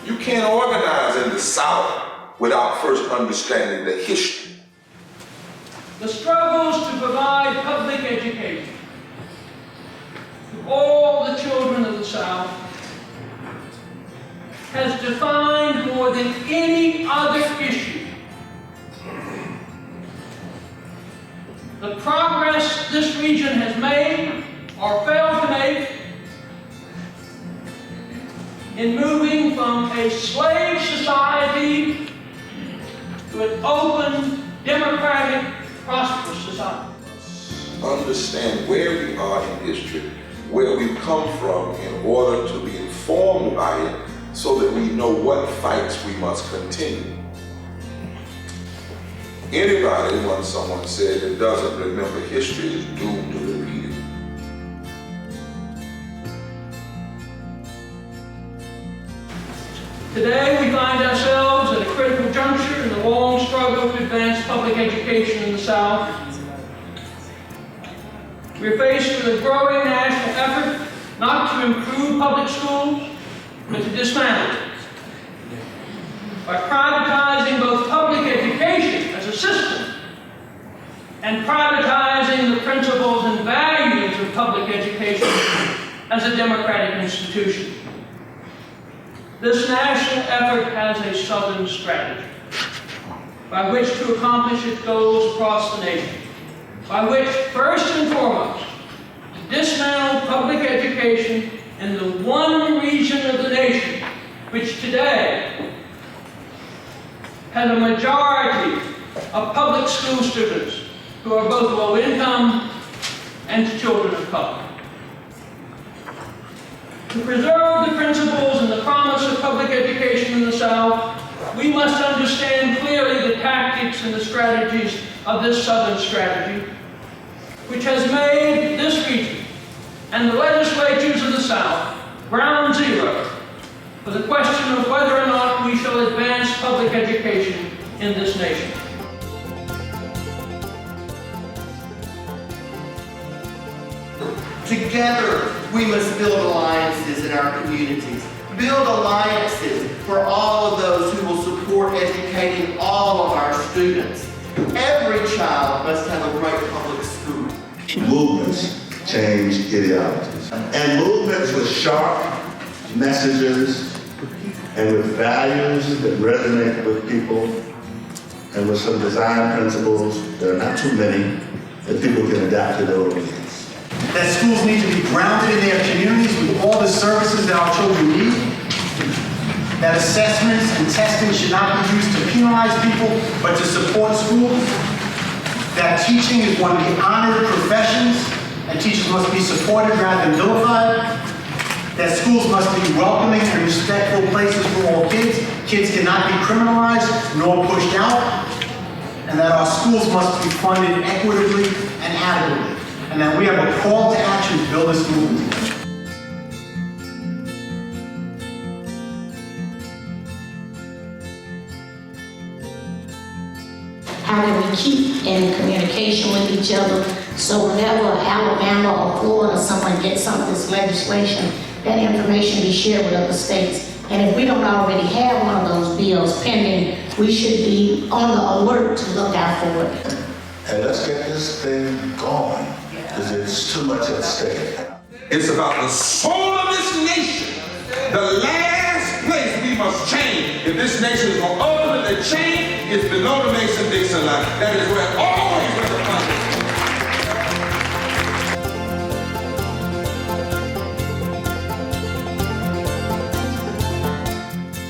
You can't organize in the South without first understanding the history. The struggles to provide public education to all the children of the South has defined more than any other issue the progress this region has made or failed to make in moving from a slave society to an open, democratic, prosperous society. Understand where we are in history, where we've come from, in order to be informed by it so that we know what fights we must continue. Anybody, once someone said, that doesn't remember history is doomed to repeat it. Today we find ourselves at a critical juncture in the long struggle to advance public education in the South. We're faced with a growing national effort not to improve public schools, but to dismantle them. By privatizing both public education as a system and privatizing the principles and values of public education as a democratic institution. This national effort has a Southern strategy by which to accomplish its goals across the nation, by which, first and foremost, to dismantle public education in the one region of the nation which today has a majority of public school students who are both low income and children of color. To preserve the principles and the promise of public education in the South, we must understand clearly the tactics and the strategies of this Southern strategy, which has made this region and the legislatures of the South ground zero for the question of whether or not we shall advance public education in this nation. Together, we must build alliances in our communities. Build alliances for all of those who will support educating all of our students. Every child must have a great public school. Movements change ideologies. And movements with sharp messages and with values that resonate with people and with some design principles, there are not too many, that people can adapt to their audience. That schools need to be grounded in their communities with all the services that our children need. That assessments and testing should not be used to penalize people, but to support schools. That teaching is one of the honored professions, and teachers must be supported rather than vilified. That schools must be welcoming and respectful places for all kids. Kids cannot be criminalized nor pushed out. And that our schools must be funded equitably and adequately. And that we have a call to action to build this movement together. How do we keep in communication with each other so whenever Alabama or Florida, someone gets some of this legislation, that information be shared with other states. And if we don't already have one of those bills pending, we should be on the alert to look out for it. And let's get this thing going, because there's too much at stake. It's about the soul of this nation. The last place we must change, if this nation is going to ultimately change, is below the Mason-Dixon line. That is where all